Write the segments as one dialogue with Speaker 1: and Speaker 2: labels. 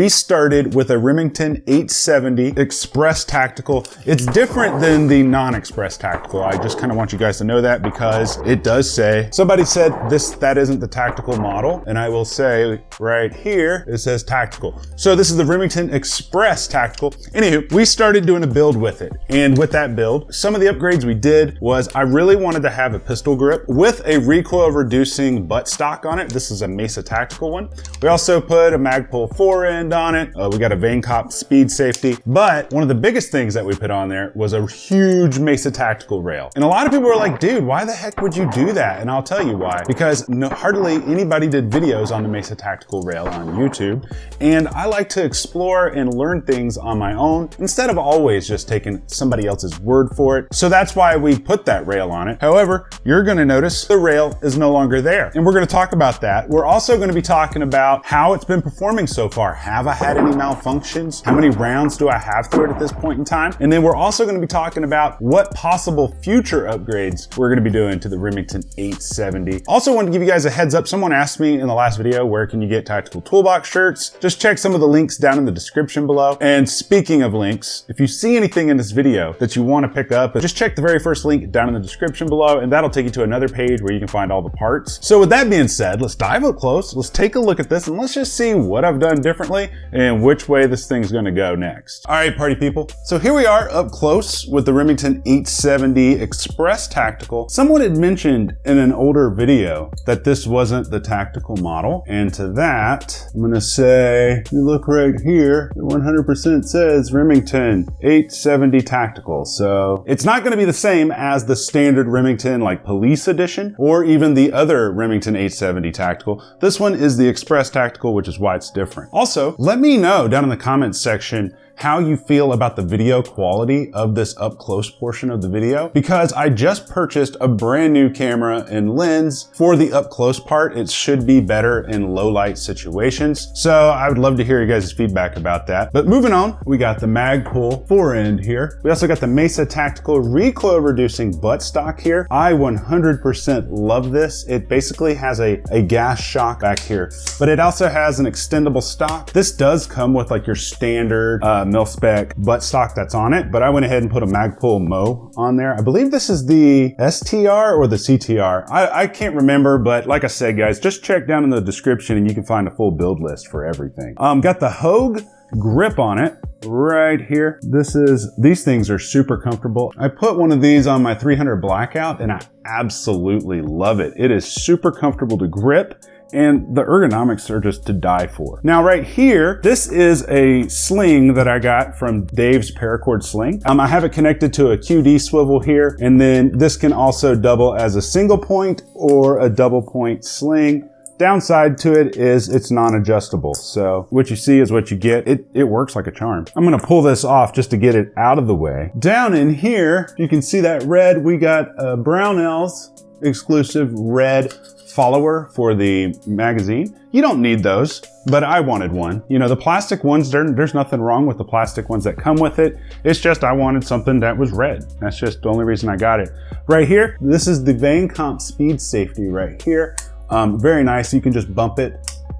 Speaker 1: We started with a Remington 870 Express Tactical. It's different than the non-Express Tactical. I just kind of want you guys to know that because it does say, somebody said that isn't the tactical model. And I will say right here, it says tactical. So this is the Remington Express Tactical. Anywho, we started doing a build with it. And with that build, some of the upgrades we did was I really wanted to have a pistol grip with a recoil reducing buttstock on it. This is a Mesa Tactical one. We also put a Magpul forend on it. We got a Vane Cop speed safety. But one of the biggest things that we put on there was a huge Mesa Tactical rail. And a lot of people were like, dude, why the heck would you do that? And I'll tell you why. Because hardly anybody did videos on the Mesa Tactical rail on YouTube. And I like to explore and learn things on my own instead of always just taking somebody else's word for it. So that's why we put that rail on it. However, you're gonna notice the rail is no longer there. And we're gonna talk about that. We're also gonna be talking about how it's been performing so far. Have I had any malfunctions? How many rounds do I have through it at this point in time? And then we're also gonna be talking about what possible future upgrades we're gonna be doing to the Remington 870. Also wanted to give you guys a heads up. Someone asked me in the last video, where can you get Tactical Toolbox shirts? Just check some of the links down in the description below. And speaking of links, if you see anything in this video that you wanna pick up, just check the very first link down in the description below, and that'll take you to another page where you can find all the parts. So with that being said, let's dive up close, let's take a look at this, and let's just see what I've done differently and which way this thing's gonna go next. All right, party people. So here we are up close with the Remington 870 Express Tactical. Someone had mentioned in an older video that this wasn't the tactical model, and to that, I'm gonna say, you look right here, it 100% says Remington 870 Tactical. So it's not gonna be the same as the standard Remington like Police Edition or even the other Remington 870 Tactical. This one is the Express Tactical, which is why it's different. Also, let me know down in the comments section how you feel about the video quality of this up close portion of the video, because I just purchased a brand new camera and lens for the up close part. It should be better in low light situations. So I would love to hear you guys' feedback about that. But moving on, we got the Magpul forend here. We also got the Mesa Tactical recoil reducing buttstock here. I 100% love this. It basically has a gas shock back here, but it also has an extendable stock. This does come with like your standard mil-spec buttstock that's on it, but I went ahead and put a Magpul Mo on there. I believe this is the STR or the CTR. I can't remember, but like I said, guys, just check down in the description and you can find a full build list for everything. Got the Hogue grip on it right here. These things are super comfortable. I put one of these on my 300 Blackout and I absolutely love it. It is super comfortable to grip, and the ergonomics are just to die for. Now right here, this is a sling that I got from Dave's Paracord Sling. I have it connected to a QD swivel here, and then this can also double as a single point or a double point sling. Downside to it is it's non-adjustable. So what you see is what you get. It works like a charm. I'm gonna pull this off just to get it out of the way. Down in here, you can see that red, we got a Brownell's exclusive red follower for the magazine. You don't need those, but I wanted one. You know, the plastic ones, there's nothing wrong with the plastic ones that come with it. It's just I wanted something that was red. That's just the only reason I got it. Right here, this is the Vane Cop speed safety right here. Very nice. You can just bump it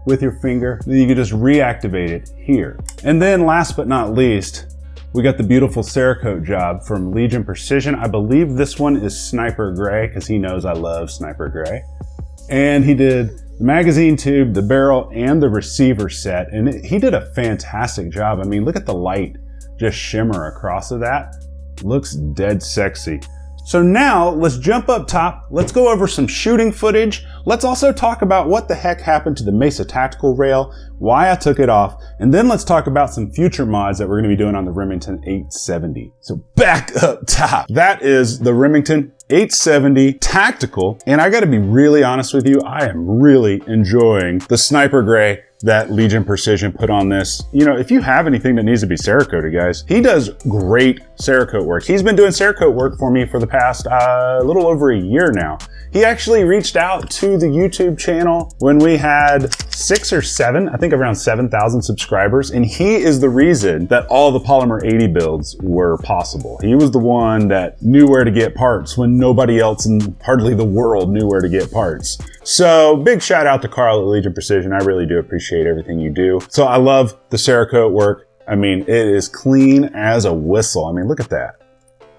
Speaker 1: with your finger. Then you can just reactivate it here. And then last but not least, we got the beautiful Cerakote job from Legion Precision. I believe this one is SniperGrey because he knows I love SniperGrey. And he did the magazine tube, the barrel, and the receiver set. And he did a fantastic job. I mean, look at the light just shimmer across of that. Looks dead sexy. So now let's jump up top. Let's go over some shooting footage. Let's also talk about what the heck happened to the Mesa Tactical rail, why I took it off, and then let's talk about some future mods that we're gonna be doing on the Remington 870. So back up top, that is the Remington 870 Tactical, and I gotta be really honest with you, I am really enjoying the SniperGrey that Legion Precision put on this. You know, if you have anything that needs to be Cerakote, guys, he does great Cerakote work. He's been doing Cerakote work for me for the past little over a year now. He actually reached out to the YouTube channel when we had 6 or 7, I think around 7,000 subscribers, and he is the reason that all the Polymer 80 builds were possible. He was the one that knew where to get parts when nobody else in hardly the world knew where to get parts. So big shout out to Carl at Legion Precision. I really do appreciate everything you do. So I love the Cerakote work. I mean, it is clean as a whistle. I mean, look at that.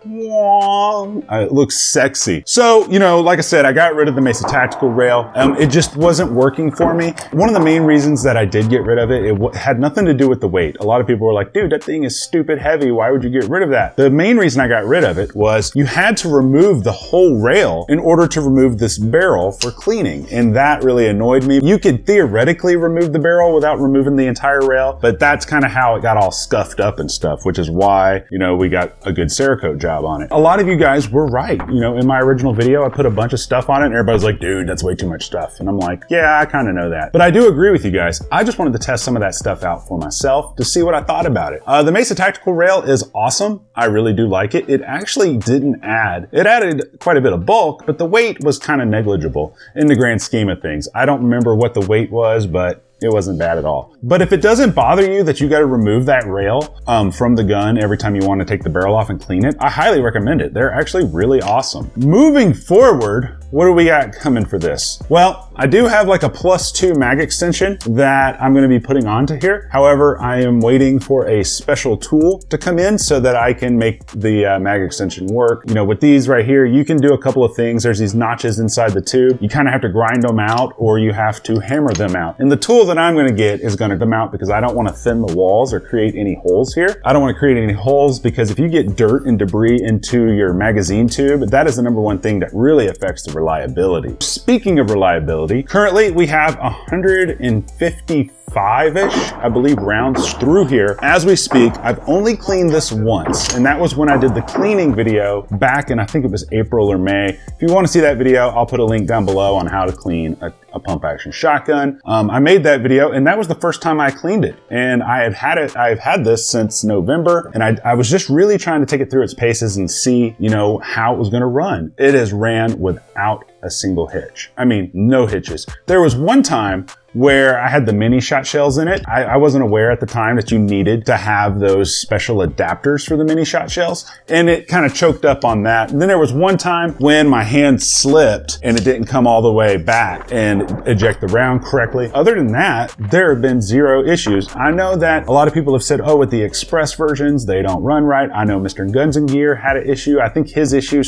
Speaker 1: It looks sexy. So, you know, like I said, I got rid of the Mesa Tactical rail. It just wasn't working for me. One of the main reasons that I did get rid of it, it had nothing to do with the weight. A lot of people were like, dude, that thing is stupid heavy. Why would you get rid of that? The main reason I got rid of it was you had to remove the whole rail in order to remove this barrel for cleaning. And that really annoyed me. You could theoretically remove the barrel without removing the entire rail, but that's kind of how it got all scuffed up and stuff, which is why, you know, we got a good Cerakote job on it. A lot of you guys were right. You know, in my original video, I put a bunch of stuff on it and everybody's like, dude, that's way too much stuff. And I'm like, yeah, I kind of know that. But I do agree with you guys. I just wanted to test some of that stuff out for myself to see what I thought about it. The Mesa Tactical rail is awesome. I really do like it. It actually didn't add, it added quite a bit of bulk, but the weight was kind of negligible in the grand scheme of things. I don't remember what the weight was, but it wasn't bad at all. But if it doesn't bother you that you got to remove that rail from the gun every time you want to take the barrel off and clean it, I highly recommend it. They're actually really awesome. Moving forward, what do we got coming for this? Well, I do have like a +2 mag extension that I'm going to be putting onto here. However, I am waiting for a special tool to come in so that I can make the mag extension work. You know, with these right here, you can do a couple of things. There's these notches inside the tube. You kind of have to grind them out or you have to hammer them out. And the tool that I'm going to get is going to come out because I don't want to thin the walls or create any holes here. I don't want to create any holes because if you get dirt and debris into your magazine tube, that is the #1 thing that really affects the reliability. Speaking of reliability, currently we have 155-ish, I believe, rounds through here. As we speak, I've only cleaned this once, and that was when I did the cleaning video back in, I think it was April or May. If you want to see that video, I'll put a link down below on how to clean a pump action shotgun. I made that video, and that was the first time I cleaned it. And I've had this since November, and I was just really trying to take it through its paces and see, you know, how it was going to run. It has ran without a single hitch. I mean, no hitches. There was one time where I had the mini shot shells in it. I wasn't aware at the time that you needed to have those special adapters for the mini shot shells, and it kind of choked up on that. And then there was one time when my hand slipped and it didn't come all the way back and eject the round correctly. Other than that, there have been zero issues. I know that a lot of people have said, oh, with the express versions, they don't run right. I know Mr. Guns and Gear had an issue. I think his issue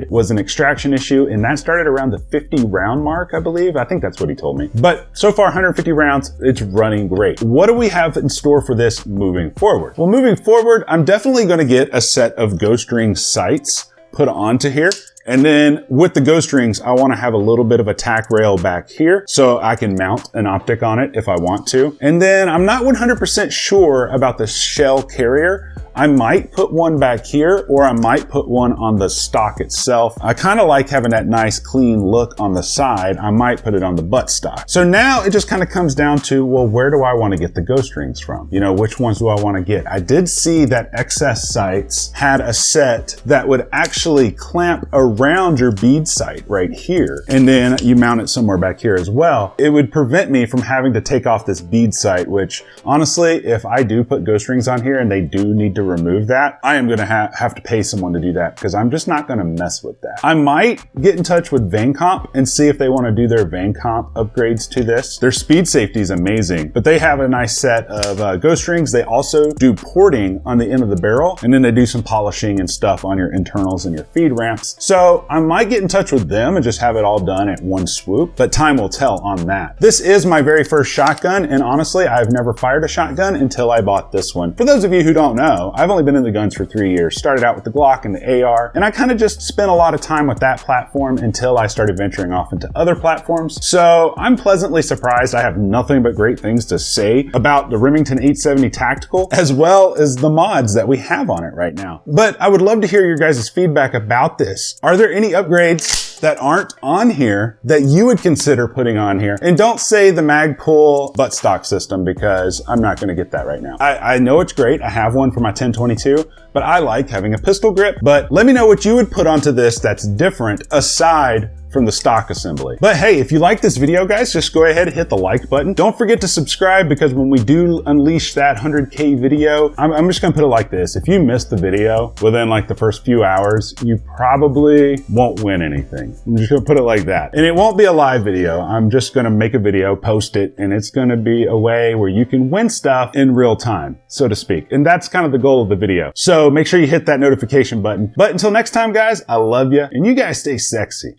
Speaker 1: was an extraction issue, and that started around the 50 round mark, I believe. I think that's what he told me. But so far, 150 rounds, it's running great. What do we have in store for this moving forward? Well, moving forward, I'm definitely going to get a set of ghost ring sights put onto here. And then with the ghost rings, I want to have a little bit of a tack rail back here so I can mount an optic on it if I want to. And then I'm not 100% sure about the shell carrier. I might put one back here, or I might put one on the stock itself. I kind of like having that nice clean look on the side. I might put it on the butt stock. So now it just kind of comes down to, well, where do I want to get the ghost rings from? You know, which ones do I want to get? I did see that XS Sights had a set that would actually clamp around your bead sight right here, and then you mount it somewhere back here as well. It would prevent me from having to take off this bead sight, which honestly, if I do put ghost rings on here and they do need to remove that, I am going to have to pay someone to do that because I'm just not going to mess with that. I might get in touch with Vangcomp and see if they want to do their Vangcomp upgrades to this. Their speed safety is amazing, but they have a nice set of ghost rings. They also do porting on the end of the barrel, and then they do some polishing and stuff on your internals and your feed ramps. So I might get in touch with them and just have it all done at one swoop, but time will tell on that. This is my very first shotgun, and honestly, I've never fired a shotgun until I bought this one. For those of you who don't know, I've only been in the guns for 3 years. Started out with the Glock and the AR, and I kind of just spent a lot of time with that platform until I started venturing off into other platforms. So I'm pleasantly surprised. I have nothing but great things to say about the Remington 870 Tactical, as well as the mods that we have on it right now. But I would love to hear your guys' feedback about this. Are there any upgrades that aren't on here that you would consider putting on here? And don't say the Magpul buttstock system, because I'm not going to get that right now. I know it's great. I have one for my 1022, but I like having a pistol grip. But let me know what you would put onto this that's different aside from the stock assembly. But hey, if you like this video, guys, just go ahead and hit the like button. Don't forget to subscribe, because when we do unleash that 100K video, I'm just gonna put it like this. If you missed the video within like the first few hours, you probably won't win anything. I'm just gonna put it like that. And it won't be a live video. I'm just gonna make a video, post it, and it's gonna be a way where you can win stuff in real time, so to speak. And that's kind of the goal of the video. So make sure you hit that notification button. But until next time, guys, I love you, and you guys stay sexy.